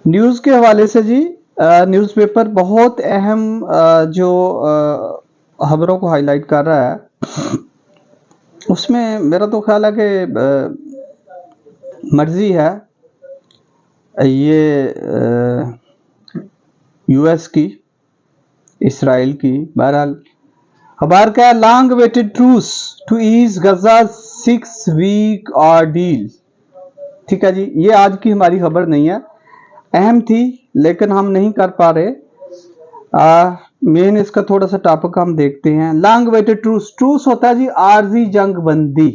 News के हवाले से जी, न्यूज़पेपर बहुत अहम जो खबरों को हाईलाइट कर रहा है, उसमें मेरा तो ख्याल है कि मर्जी है ये यूएस की, इसराइल की। बहरहाल खबर क्या है, long awaited truce to ease Gaza 6 week ordeal. ठीक है जी, ये आज की हमारी खबर नहीं है, अहम थी लेकिन हम नहीं कर पा रहे। मेन इसका थोड़ा सा टॉपिक हम देखते हैं। लॉन्ग वेटेड ट्रूस, ट्रूस होता है जी आरजी जंग बंदी।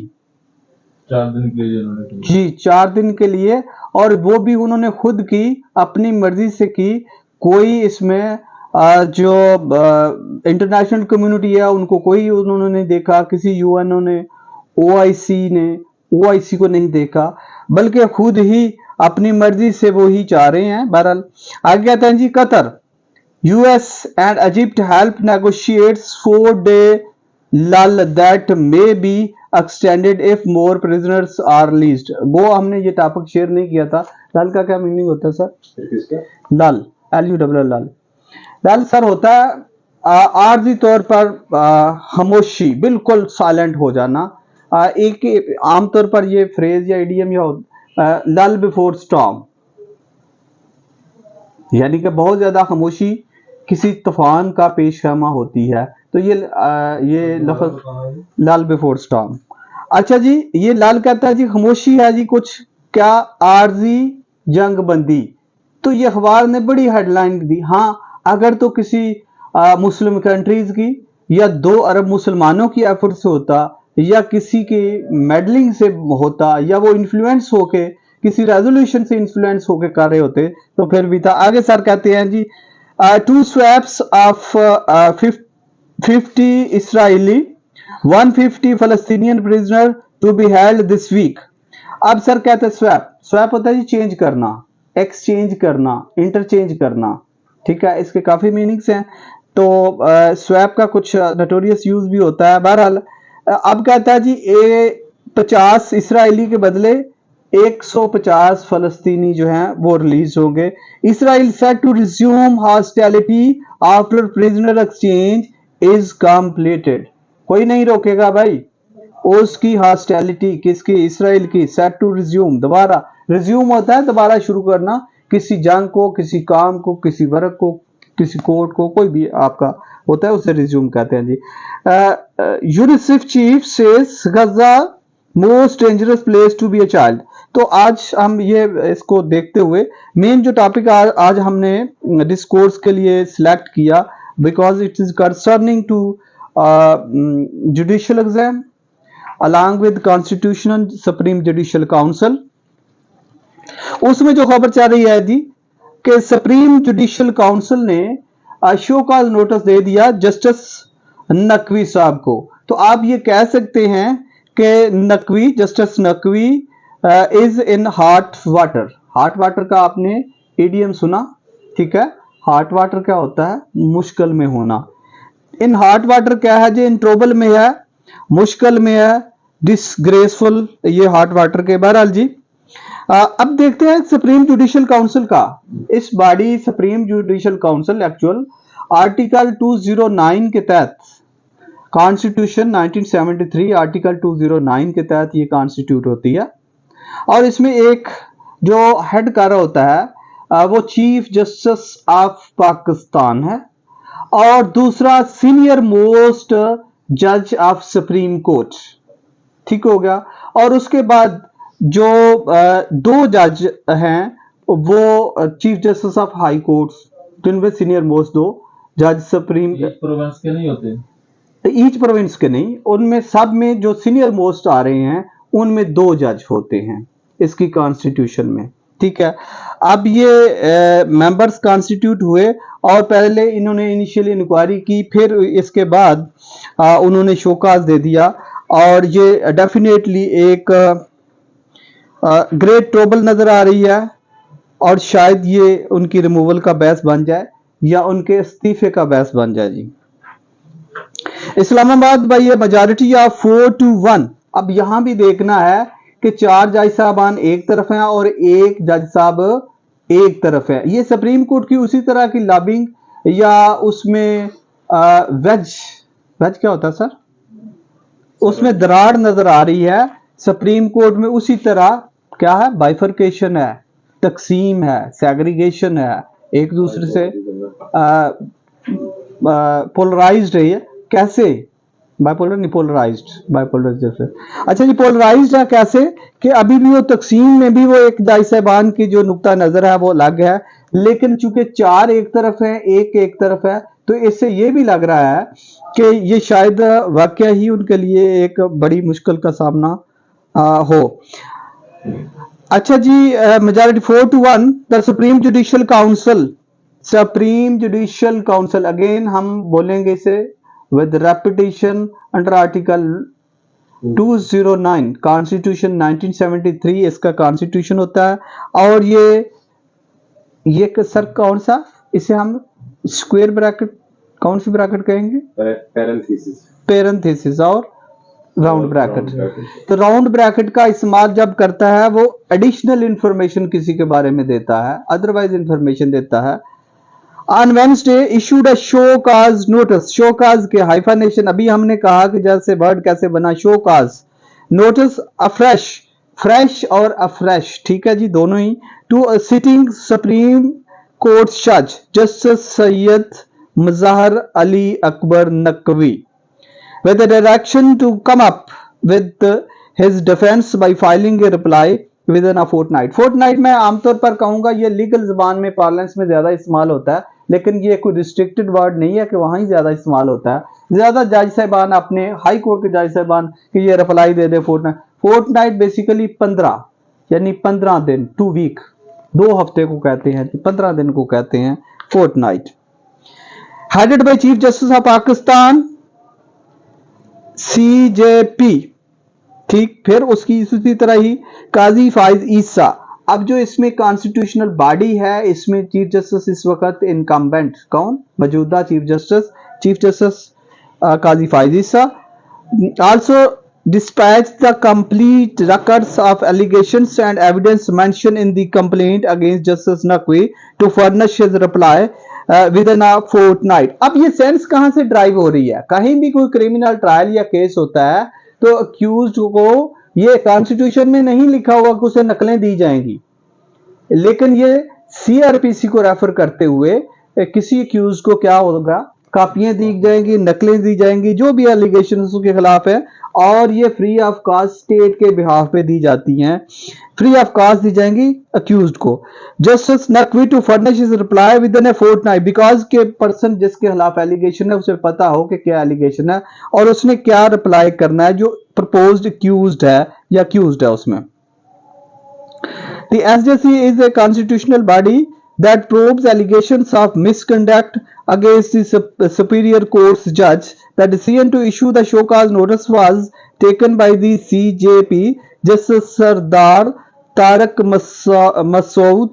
4 दिन के लिए उन्होंने जी 4 दिन के लिए, और वो भी उन्होंने खुद की, अपनी मर्जी से की। कोई इसमें जो इंटरनेशनल कम्युनिटी है उनको कोई उन्होंने नहीं देखा, किसी यूएनओ ने, ओआईसी को नहीं देखा, बल्कि खुद ही अपनी मर्जी से वो ही चाह रहे हैं। बहरहाल आगे कहते हैं जी, Qatar, US and Egypt help negotiates 4-day lull that may be extended if more prisoners are released। वो हमने ये टॉपिक शेयर नहीं किया था। लल का क्या मीनिंग होता है सर? किसका? लल, LULL लल। लल सर होता है आर्जी तौर पर खामोशी, बिल्कुल साइलेंट हो जाना। एक आमतौर पर ये फ्रेज या इडियम या लल बिफोर स्टॉर्म, यानी कि बहुत ज्यादा खामोशी किसी तूफान का पेशखमा होती है। तो ये लफ्ज लाल बिफोर स्टॉर्म। अच्छा जी, ये लाल कहता है जी खामोशी है जी कुछ क्या, आरजी जंग बंदी। तो ये अखबार ने बड़ी हेडलाइन दी। हाँ, अगर तो किसी मुस्लिम कंट्रीज की या 2 अरब मुसलमानों की एफर्ट से होता, या किसी की मेडलिंग से होता, या वो इन्फ्लुएंस होके किसी रेजोल्यूशन से इन्फ्लुएंस होके कर रहे होते, तो फिर भी था। आगे सर कहते हैं जी, 2 swaps of 50 Israeli, 150 Palestinian prisoner to be held this week। अब सर कहते हैं स्वैप, स्वैप होता है जी चेंज करना, एक्सचेंज करना, इंटरचेंज करना। ठीक है, इसके काफी मीनिंग्स हैं। तो स्वैप का कुछ नोटोरियस यूज भी होता है। बहरहाल अब कहता है जी 50 इसराइली के बदले 150 फलस्तीनी जो हैं वो रिलीज होंगे। Israel set to resume hostility after prisoner exchange is completed. कोई नहीं रोकेगा भाई उसकी हॉस्टिलिटी, किसकी? इसराइल की। सेट टू रिज्यूम, दोबारा, रिज्यूम होता है दोबारा शुरू करना किसी जंग को, किसी काम को, किसी वर्क को, किसी कोर्ट को, कोई भी आपका होता है उसे रिज्यूम कहते हैं जी। UNICEF chief says Gaza most dangerous place to be a child. तो आज हम ये इसको देखते हुए मेन जो टॉपिक आज हमने डिस्कोर्स के लिए सिलेक्ट किया, because it is concerning to judicial exam along with constitutional supreme judicial council. उसमें जो खबर चल रही है जी कि सुप्रीम जुडिशियल काउंसिल ने शो कॉज नोटिस दे दिया जस्टिस नकवी साहब को। तो आप ये कह सकते हैं कि Naqvi, justice Naqvi is in hot water. Hot water का आपने इडियम सुना? ठीक है, हॉट वाटर क्या होता है? मुश्किल में होना। इन हॉट वाटर क्या है जी? इन ट्रबल में है, मुश्किल में है, डिसग्रेसफुल, ये हॉट वाटर के। बहरहाल जी अब देखते हैं सुप्रीम जुडिशियल काउंसिल का। इस body supreme judicial council actual article 209 के तहत, कॉन्स्टिट्यूशन 1973 आर्टिकल 209 के तहत ये कॉन्स्टिट्यूट होती है। और इसमें एक जो हेड कर रहा होता है वो चीफ जस्टिस ऑफ पाकिस्तान है, और दूसरा सीनियर मोस्ट जज ऑफ सुप्रीम कोर्ट। ठीक हो गया। और उसके बाद जो 2 जज हैं वो chief justice of high courts, जिनमें सीनियर मोस्ट 2 जज सुप्रीम प्रोविंस के नहीं होते, ईच प्रोविंस के नहीं, उनमें सब में जो सीनियर मोस्ट आ रहे हैं उनमें 2 जज होते हैं इसकी कॉन्स्टिट्यूशन में। ठीक है, अब ये मेंबर्स कॉन्स्टिट्यूट हुए और पहले इन्होंने इनिशियली इंक्वायरी की, फिर इसके बाद उन्होंने शोकाज दे दिया। और ये डेफिनेटली एक ग्रेट ट्रबल नजर आ रही है, और शायद ये उनकी रिमूवल का बहस बन जाए या उनके इस्तीफे का बहस बन जाए जी। इस्लामाबाद भाई ये मेजॉरिटी ऑफ 4-1। अब यहां भी देखना है कि 4 जज साहबान एक तरफ हैं और एक जज साहब एक तरफ है। ये सुप्रीम कोर्ट की उसी तरह की लॉबिंग या उसमें वेज क्या होता है सर, उसमें दरार नजर आ रही है। सुप्रीम कोर्ट में उसी तरह क्या है, बाइफरकेशन है, तकसीम है, सेग्रीगेशन है, एक दूसरे से पोलराइज्ड है। ये कैसे, बाइपोलर नहीं, पोलराइज्ड, बाइपोलर जैसे। अच्छा जी, पोलराइज्ड है कैसे कि अभी भी वो तकसीम में भी वो एक दाई साहबान की जो नुक्ता नजर है वो अलग है, लेकिन चूंकि चार एक तरफ है, एक तरफ है, तो इससे ये भी लग रहा है कि ये शायद वाकया ही उनके लिए एक बड़ी मुश्किल का सामना हो। अच्छा जी, majority 4-1 the Supreme judicial Council, again हम बोलेंगे इसे with repetition under article 209 constitution 1973 इसका कॉन्स्टिट्यूशन होता है। और ये सर कौन सा, इसे हम स्क्वायर ब्रैकेट, कौन सी ब्रैकेट कहेंगे, पैरेंथेसिस और राउंड ब्रैकेट। तो राउंड ब्रैकेट का इस्तेमाल जब करता है वो एडिशनल इंफॉर्मेशन किसी के बारे में देता है, अदरवाइज इंफॉर्मेशन देता है। On Wednesday issued a show cause notice, show cause के हाइफानेशन, अभी हमने कहा कि जैसे वर्ड कैसे बना, show cause notice afresh, fresh और अफ्रेश, ठीक है जी, दोनों ही, टू सिटिंग सुप्रीम कोर्ट जज justice Syed Mazahar Ali Akbar Naqvi with the direction to come up with his defense by filing a reply within a fortnight। fortnight मैं आमतौर पर कहूंगा ये लीगल जुबान में, पार्लेंस में ज्यादा इस्तेमाल होता है, लेकिन ये कोई रिस्ट्रिक्टेड वर्ड नहीं है कि वहां ही ज्यादा इस्तेमाल होता है। ज्यादा जज साहबान, अपने हाई कोर्ट के जज साहबान कि ये रिप्लाई दे दे फोर्टनाइट बेसिकली 15 यानी 15 दिन, 2 वीक, 2 हफ्ते को कहते हैं, 15 दिन को कहते हैं fortnight. Headed by chief justice of Pakistan CJP, ठीक। फिर उसकी इसी तरह ही काजी फाइज ईसा। अब जो इसमें कॉन्स्टिट्यूशनल बॉडी है, इसमें चीफ जस्टिस इस वक्त इनकम्बेंट, कौन, मौजूदा chief justice Qazi Faez Isa. Also dispatch the complete records of allegations and evidence mentioned in the complaint against Justice Naqvi to furnish his reply within a fortnight। अब ये सेंस कहां से ड्राइव हो रही है, कहीं भी कोई क्रिमिनल ट्रायल या केस होता है तो अक्यूज्ड को ये कॉन्स्टिट्यूशन में नहीं लिखा हुआ कि उसे नकलें दी जाएंगी, लेकिन ये CRPC को रेफर करते हुए किसी अक्यूज को क्या होगा, कॉपियां दी जाएंगी, नकलें दी जाएंगी, जो भी एलिगेशन उसके खिलाफ है, और ये फ्री ऑफ कॉस्ट स्टेट के बिहाफ पे दी जाती हैं, फ्री ऑफ कॉस्ट दी जाएंगी अक्यूज्ड को। Justice Naqvi to furnish his reply within a fortnight, because के पर्सन जिसके खिलाफ एलिगेशन है उसे पता हो कि क्या एलिगेशन है और उसने क्या रिप्लाई करना है जो प्रपोज्ड अक्यूज्ड है या अक्यूज्ड है उसमें। The SJC is a constitutional body that probes allegations of misconduct against the superior court's judge. The decision to issue the show cause notice was taken by the CJP Justice Sardar Tarak Masood,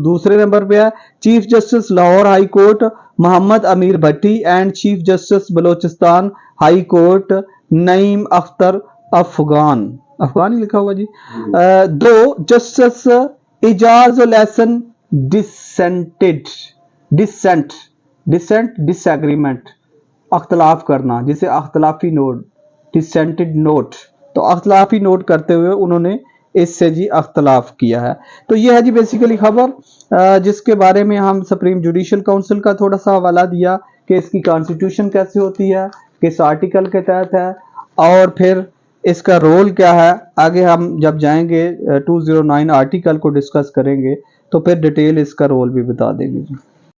दूसरे नंबर पे है chief justice Lahore high court Mohammad Ameer Bhatti and chief justice Balochistan high court Naeem Akhtar Afghan ही लिखा हुआ जी। दो justice Ijaz ul Ahsan disagreement, अख्तलाफ करना, जिसे अख्तलाफी नोट, डिसेंटेड नोट, तो अख्तलाफी नोट करते हुए उन्होंने इससे जी अख्तलाफ किया है। तो ये है जी बेसिकली खबर जिसके बारे में हम सुप्रीम जुडिशियल काउंसिल का थोड़ा सा हवाला दिया कि इसकी कॉन्स्टिट्यूशन कैसे होती है, किस आर्टिकल के तहत है, और फिर इसका रोल क्या है। आगे हम जब जाएंगे 209 आर्टिकल को डिस्कस करेंगे तो फिर डिटेल इसका रोल भी बता देंगे जी।